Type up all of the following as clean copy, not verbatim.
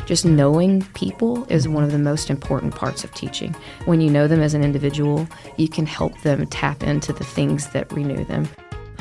just knowing people is one of the most important parts of teaching. When you know them as an individual, you can help them tap into the things that renew them.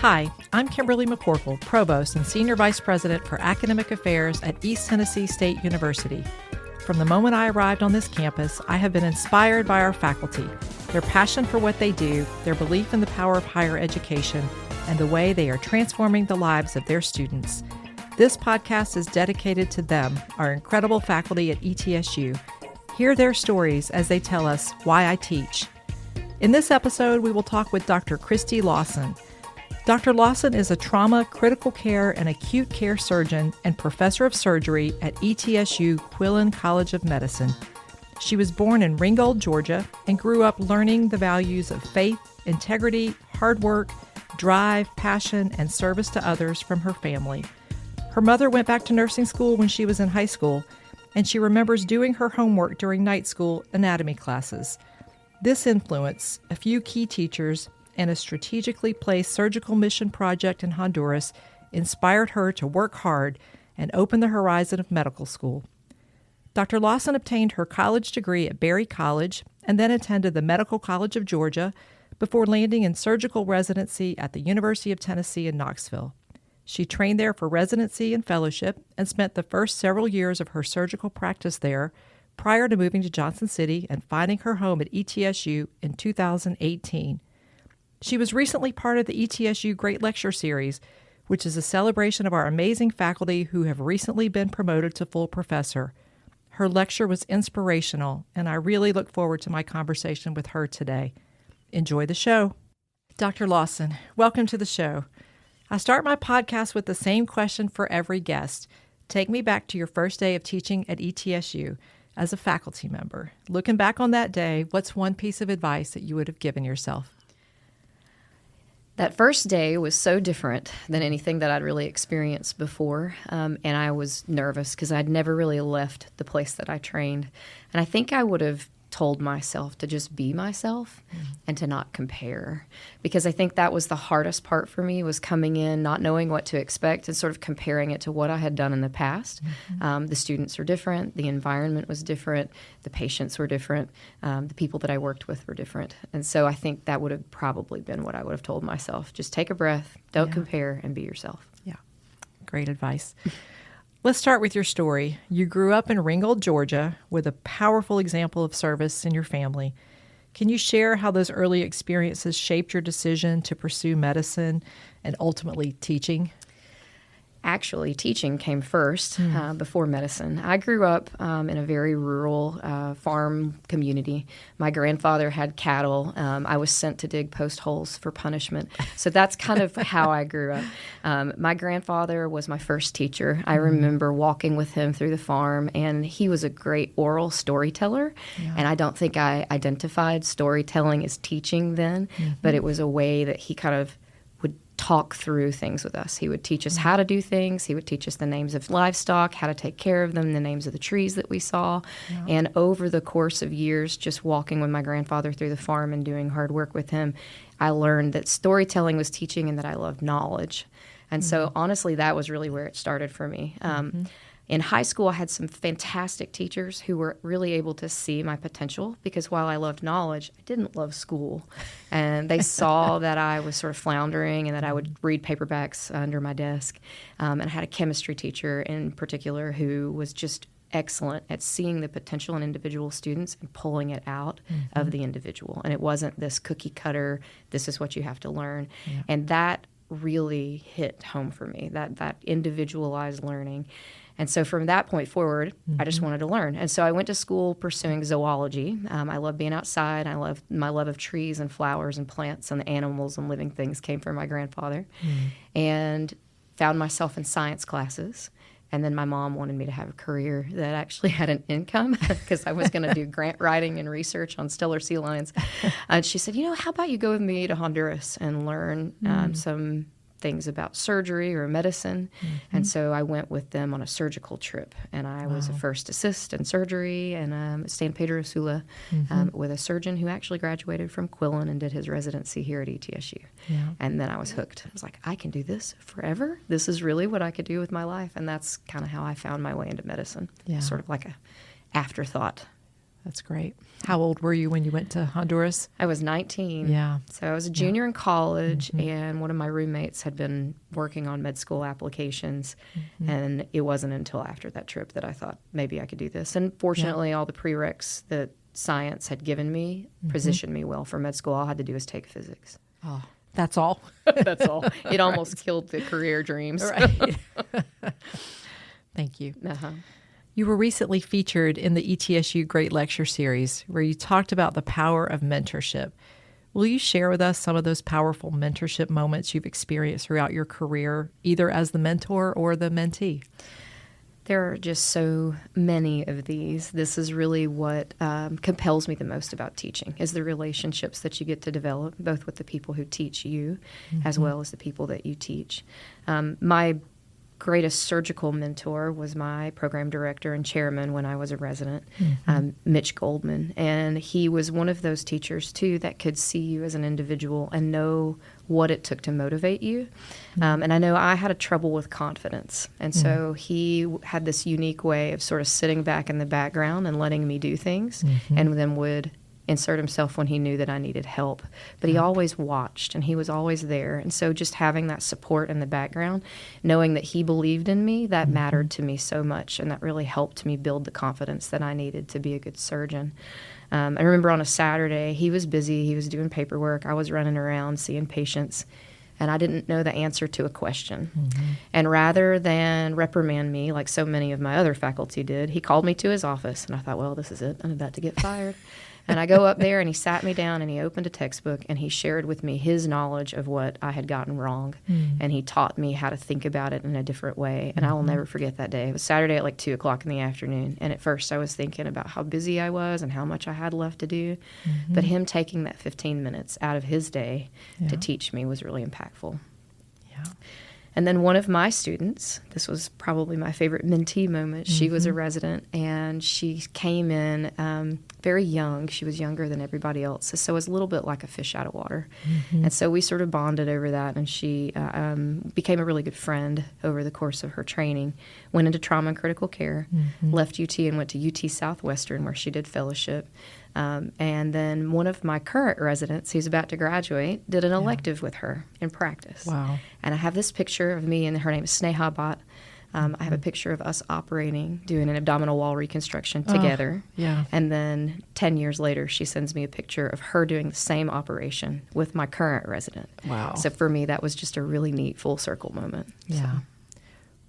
Hi, I'm Kimberly McCorkle, Provost and Senior Vice President for Academic Affairs at East Tennessee State University. From the moment I arrived on this campus, I have been inspired by our faculty, their passion for what they do, their belief in the power of higher education, and the way they are transforming the lives of their students. This podcast is dedicated to them, our incredible faculty at ETSU. Hear their stories as they tell us why I teach. In this episode, we will talk with Dr. Christy Lawson. Dr. Lawson is a trauma, critical care, and acute care surgeon and professor of surgery at ETSU Quillen College of Medicine. She was born in Ringgold, Georgia, and grew up learning the values of faith, integrity, hard work, drive, passion, and service to others from her family. Her mother went back to nursing school when she was in high school, and she remembers doing her homework during night school anatomy classes. This influence, a few key teachers, and a strategically placed surgical mission project in Honduras inspired her to work hard and open the horizon of medical school. Dr. Lawson obtained her college degree at Berry College and then attended the Medical College of Georgia before landing in surgical residency at the University of Tennessee in Knoxville. She trained there for residency and fellowship and spent the first several years of her surgical practice there prior to moving to Johnson City and finding her home at ETSU in 2018. She was recently part of the ETSU Great Lecture Series, which is a celebration of our amazing faculty who have recently been promoted to full professor. Her lecture was inspirational, and I really look forward to my conversation with her today. Enjoy the show. Dr. Lawson, welcome to the show. I start my podcast with the same question for every guest. Take me back to your first day of teaching at ETSU as a faculty member. Looking back on that day, what's one piece of advice that you would have given yourself? That first day was so different than anything that I'd really experienced before, and I was nervous because I'd never really left the place that I trained. And I think I would have told myself to just be myself and to not compare, because I think that was the hardest part for me, was coming in, not knowing what to expect and sort of comparing it to what I had done in the past. The students were different, the environment was different, the patients were different, the people that I worked with were different. And so I think that would have probably been what I would have told myself. Just take a breath, don't compare, and be yourself. Yeah, great advice. Let's start with your story. You grew up in Ringgold, Georgia, with a powerful example of service in your family. Can you share how those early experiences shaped your decision to pursue medicine and ultimately teaching? Actually, teaching came first before medicine. I grew up in a very rural farm community. My grandfather had cattle. I was sent to dig postholes for punishment. So that's kind of how I grew up. My grandfather was my first teacher. I remember walking with him through the farm, and he was a great oral storyteller. And I don't think I identified storytelling as teaching then, but it was a way that he kind of talk through things with us. He would teach us how to do things. He would teach us the names of livestock, how to take care of them, the names of the trees that we saw. And over the course of years, just walking with my grandfather through the farm and doing hard work with him, I learned that storytelling was teaching and that I loved knowledge. And so honestly, that was really where it started for me. In high school, I had some fantastic teachers who were really able to see my potential, because while I loved knowledge, I didn't love school. And they saw that I was sort of floundering and that I would read paperbacks under my desk. And I had a chemistry teacher in particular who was just excellent at seeing the potential in individual students and pulling it out of the individual. And it wasn't this cookie cutter, this is what you have to learn. And that really hit home for me, that individualized learning. And so from that point forward, I just wanted to learn. And so I went to school pursuing zoology. I love being outside. My love of trees and flowers and plants and animals and living things came from my grandfather. And found myself in science classes. And then my mom wanted me to have a career that actually had an income, because I was going to do grant writing and research on stellar sea lions. And she said, how about you go with me to Honduras and learn some things about surgery or medicine. And so I went with them on a surgical trip. And I was a first assist in surgery and at San Pedro Sula with a surgeon who actually graduated from Quillen and did his residency here at ETSU. Yeah. And then I was hooked. I was like, I can do this forever. This is really what I could do with my life. And that's kind of how I found my way into medicine. Yeah. Sort of like a afterthought. That's great. How old were you when you went to Honduras? I was 19. Yeah. So I was a junior in college, and one of my roommates had been working on med school applications, and it wasn't until after that trip that I thought maybe I could do this. And fortunately, all the prereqs that science had given me positioned me well for med school. All I had to do was take physics. Oh, that's all? That's all. It almost killed the career dreams. Right. Thank you. Uh-huh. You were recently featured in the ETSU Great Lecture Series, where you talked about the power of mentorship. Will you share with us some of those powerful mentorship moments you've experienced throughout your career, either as the mentor or the mentee? There are just so many of these. This is really what compels me the most about teaching, is the relationships that you get to develop, both with the people who teach you as well as the people that you teach. My greatest surgical mentor was my program director and chairman when I was a resident, Mitch Goldman. And he was one of those teachers, too, that could see you as an individual and know what it took to motivate you. And I know I had a trouble with confidence. And so he had this unique way of sort of sitting back in the background and letting me do things, and then would insert himself when he knew that I needed help. But he always watched, and he was always there. And so just having that support in the background, knowing that he believed in me, that mattered to me so much, and that really helped me build the confidence that I needed to be a good surgeon. I remember on a Saturday, he was busy, he was doing paperwork, I was running around seeing patients, and I didn't know the answer to a question. And rather than reprimand me like so many of my other faculty did, he called me to his office, and I thought, well, this is it, I'm about to get fired. And I go up there, and he sat me down, and he opened a textbook, and he shared with me his knowledge of what I had gotten wrong, and he taught me how to think about it in a different way, and I will never forget that day. It was Saturday at like 2 o'clock in the afternoon, and at first I was thinking about how busy I was and how much I had left to do, but him taking that 15 minutes out of his day to teach me was really impactful. Yeah. And then one of my students, this was probably my favorite mentee moment, she was a resident, and she came in very young. She was younger than everybody else, so it was a little bit like a fish out of water. And so we sort of bonded over that, and she became a really good friend over the course of her training, went into trauma and critical care, left UT and went to UT Southwestern, where she did fellowship. And then one of my current residents, who's about to graduate, did an elective with her in practice. Wow. And I have this picture of me, and her name is Sneha Bhatt. I have a picture of us operating, doing an abdominal wall reconstruction together. Yeah. And then 10 years later, she sends me a picture of her doing the same operation with my current resident. Wow. So for me, that was just a really neat full circle moment. Yeah.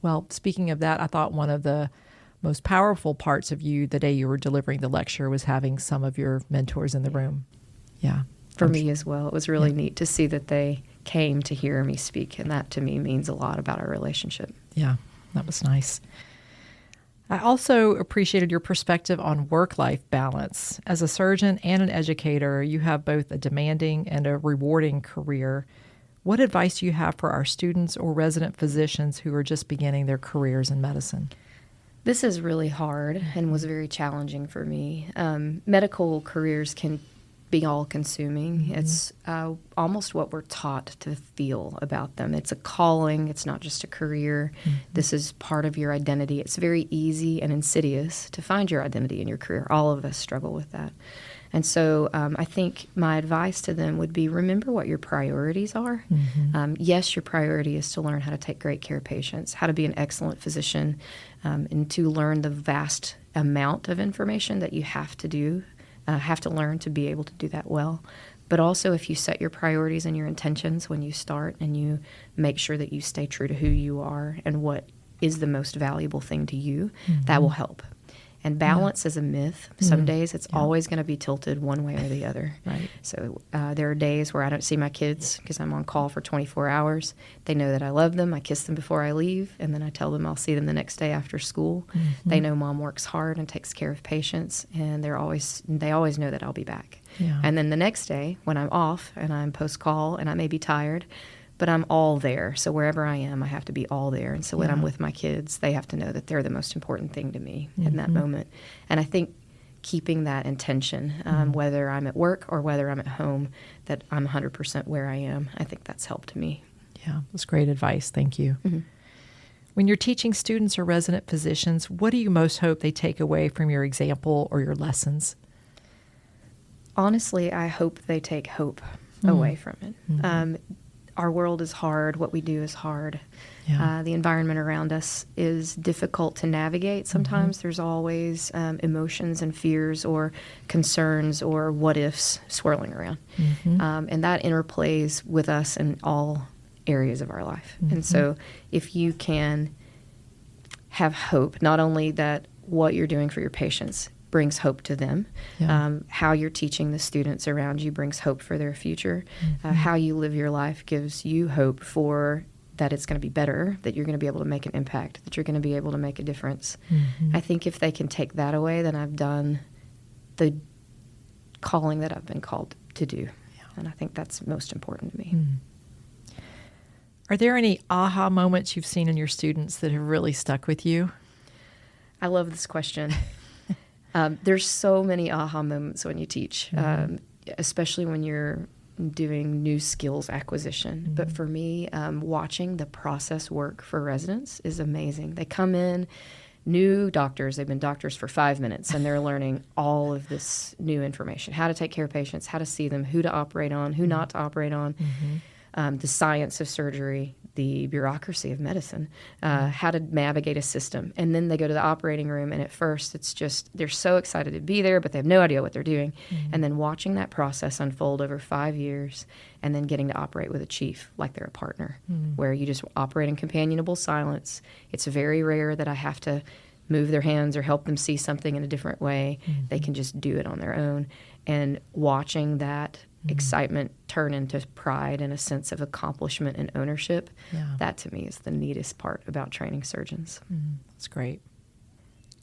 Well, speaking of that, I thought one of the most powerful parts of you the day you were delivering the lecture was having some of your mentors in the room. Yeah. For me as well. It was really neat to see that they came to hear me speak, and that to me means a lot about our relationship. Yeah, that was nice. I also appreciated your perspective on work-life balance. As a surgeon and an educator, you have both a demanding and a rewarding career. What advice do you have for our students or resident physicians who are just beginning their careers in medicine? This is really hard and was very challenging for me. Medical careers can be all-consuming. It's almost what we're taught to feel about them. It's a calling. It's not just a career. This is part of your identity. It's very easy and insidious to find your identity in your career. All of us struggle with that. And so I think my advice to them would be, remember what your priorities are. Yes, your priority is to learn how to take great care of patients, how to be an excellent physician, and to learn the vast amount of information that you have to learn to be able to do that well. But also, if you set your priorities and your intentions when you start, and you make sure that you stay true to who you are and what is the most valuable thing to you, that will help. And balance is a myth. Some days it's always going to be tilted one way or the other. Right. So there are days where I don't see my kids because I'm on call for 24 hours. They know that I love them. I kiss them before I leave, and then I tell them I'll see them the next day after school. They know Mom works hard and takes care of patients, and they always know that I'll be back. Yeah. And then the next day when I'm off and I'm post-call and I may be tired, but I'm all there. So wherever I am, I have to be all there. And so when I'm with my kids, they have to know that they're the most important thing to me in that moment. And I think keeping that intention, whether I'm at work or whether I'm at home, that I'm 100% where I am, I think that's helped me. Yeah, that's great advice. Thank you. When you're teaching students or resident physicians, what do you most hope they take away from your example or your lessons? Honestly, I hope they take hope away from it. Our world is hard. What we do is hard. Yeah. The environment around us is difficult to navigate. Sometimes there's always emotions and fears or concerns or what ifs swirling around. And that interplays with us in all areas of our life. And so if you can have hope, not only that what you're doing for your patients brings hope to them, how you're teaching the students around you brings hope for their future, how you live your life gives you hope for that it's going to be better, that you're going to be able to make an impact, that you're going to be able to make a difference. I think if they can take that away, then I've done the calling that I've been called to do. And I think that's most important to me. Are there any aha moments you've seen in your students that have really stuck with you? I love this question. There's so many aha moments when you teach, especially when you're doing new skills acquisition. But for me, watching the process work for residents is amazing. They come in, new doctors, they've been doctors for 5 minutes, and they're learning all of this new information, how to take care of patients, how to see them, who to operate on, who not to operate on. The science of surgery, the bureaucracy of medicine, how to navigate a system. And then they go to the operating room, and at first it's just, they're so excited to be there, but they have no idea what they're doing. And then watching that process unfold over 5 years, and then getting to operate with a chief like they're a partner, where you just operate in companionable silence. It's very rare that I have to move their hands or help them see something in a different way. They can just do it on their own. And watching that excitement turn into pride and a sense of accomplishment and ownership, that to me is the neatest part about training surgeons. That's great.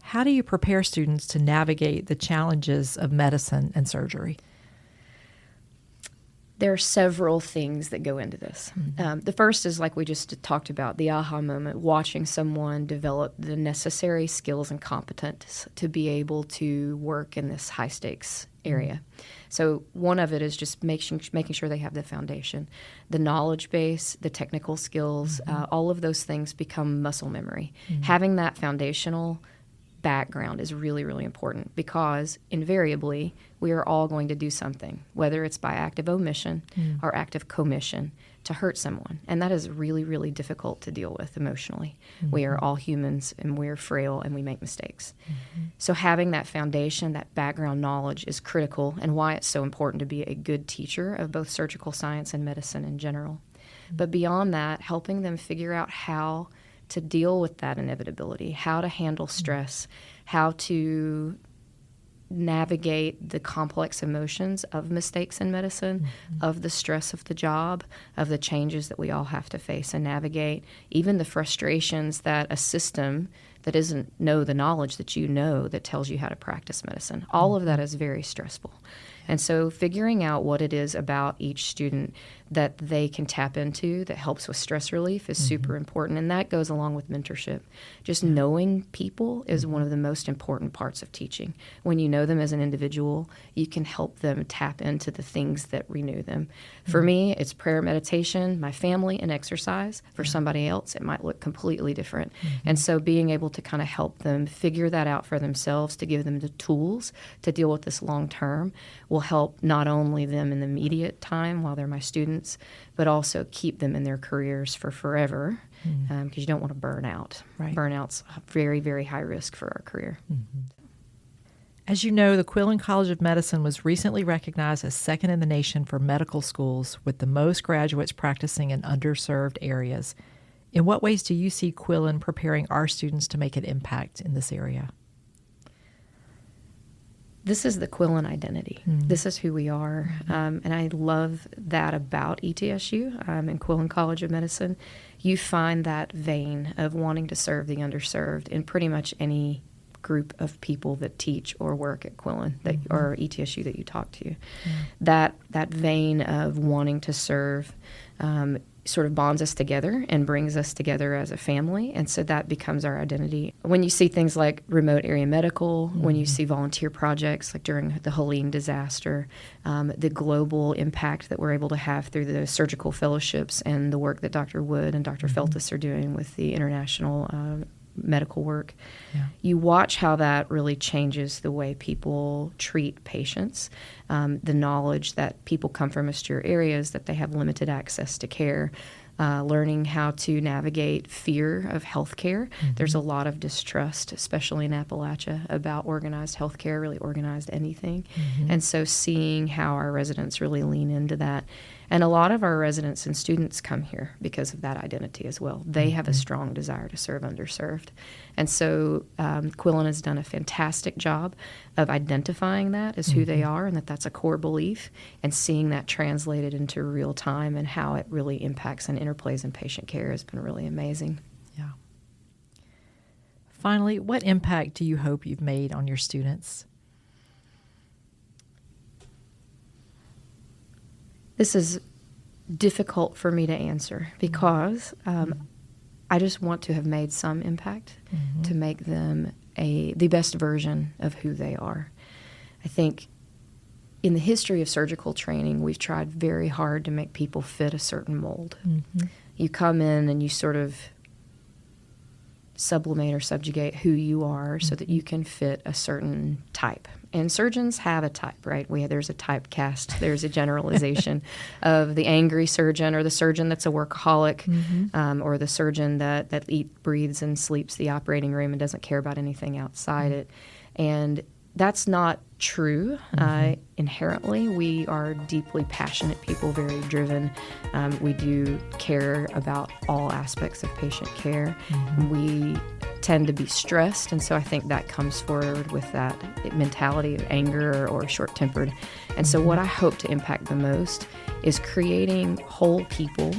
How do you prepare students to navigate the challenges of medicine and surgery? There are several things that go into this. The first is, like we just talked about, the aha moment, watching someone develop the necessary skills and competence to be able to work in this high-stakes area. So one of it is just making sure they have the foundation, the knowledge base, the technical skills, all of those things become muscle memory. Having that foundational background is really, really important, because invariably we are all going to do something, whether it's by active omission or active commission, to hurt someone. And that is really, really difficult to deal with emotionally. We are all humans, and we're frail, and we make mistakes. So having that foundation, that background knowledge is critical, and why it's so important to be a good teacher of both surgical science and medicine in general. But beyond that, helping them figure out how to deal with that inevitability, how to handle stress, how to navigate the complex emotions of mistakes in medicine, of the stress of the job, of the changes that we all have to face and navigate, even the frustrations that a system that doesn't know the knowledge that you know that tells you how to practice medicine. All of that is very stressful. And so figuring out what it is about each student that they can tap into that helps with stress relief is super important. And that goes along with mentorship. Just knowing people is one of the most important parts of teaching. When you know them as an individual, you can help them tap into the things that renew them. For me, it's prayer, meditation, my family, and exercise. For somebody else, it might look completely different. And so being able to kind of help them figure that out for themselves, to give them the tools to deal with this long term, will help not only them in the immediate time while they're my students, but also keep them in their careers for forever, because you don't want to burn out. Right. Burnout's very, very high risk for our career. As you know, the Quillen College of Medicine was recently recognized as second in the nation for medical schools with the most graduates practicing in underserved areas. In what ways do you see Quillen preparing our students to make an impact in this area? This is the Quillen identity. This is who we are. And I love that about ETSU and Quillen College of Medicine. You find that vein of wanting to serve the underserved in pretty much any group of people that teach or work at Quillen or ETSU that you talk to. That vein of wanting to serve sort of bonds us together and brings us together as a family. And so that becomes our identity. When you see things like remote area medical, when you see volunteer projects like during the Helene disaster, the global impact that we're able to have through the surgical fellowships and the work that Dr. Wood and Dr. Feltus are doing with the international medical work, you watch how that really changes the way people treat patients. The knowledge that people come from austere areas, that they have limited access to care, learning how to navigate fear of healthcare. There's a lot of distrust, especially in Appalachia, about organized healthcare, really organized anything. And so seeing how our residents really lean into that. And a lot of our residents and students come here because of that identity as well. They have a strong desire to serve underserved. And so Quillen has done a fantastic job of identifying that as who they are and that that's a core belief, and seeing that translated into real time and how it really impacts and interplays in patient care has been really amazing. Yeah. Finally, what impact do you hope you've made on your students? This is difficult for me to answer because I just want to have made some impact to make them the best version of who they are. I think in the history of surgical training, we've tried very hard to make people fit a certain mold. You come in and you sort of sublimate or subjugate who you are so that you can fit a certain type. And surgeons have a type, right? There's a typecast. There's a generalization of the angry surgeon, or the surgeon that's a workaholic, or the surgeon that breathes and sleeps the operating room and doesn't care about anything outside it. And that's not true. Inherently, we are deeply passionate people, very driven. We do care about all aspects of patient care. We tend to be stressed, and so I think that comes forward with that mentality of anger or short-tempered. And so what I hope to impact the most is creating whole people,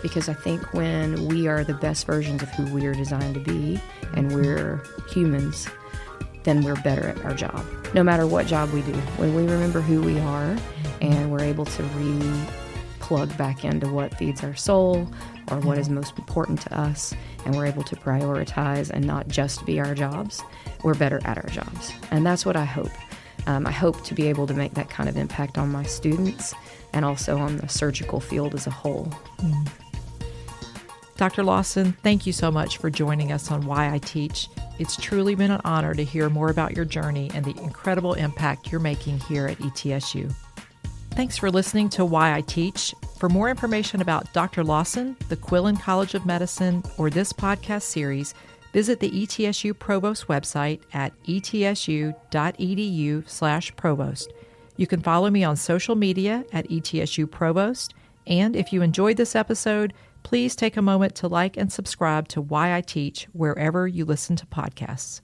because I think when we are the best versions of who we are designed to be, and we're humans, then we're better at our job, no matter what job we do. When we remember who we are and we're able to plug back into what feeds our soul or what is most important to us, and we're able to prioritize and not just be our jobs, we're better at our jobs. And that's what I hope. I hope to be able to make that kind of impact on my students and also on the surgical field as a whole. Dr. Lawson, thank you so much for joining us on Why I Teach. It's truly been an honor to hear more about your journey and the incredible impact you're making here at ETSU. Thanks for listening to Why I Teach. For more information about Dr. Lawson, the Quillen College of Medicine, or this podcast series, visit the ETSU Provost website at etsu.edu/provost. You can follow me on social media at ETSU Provost, and if you enjoyed this episode, please take a moment to like and subscribe to Why I Teach wherever you listen to podcasts.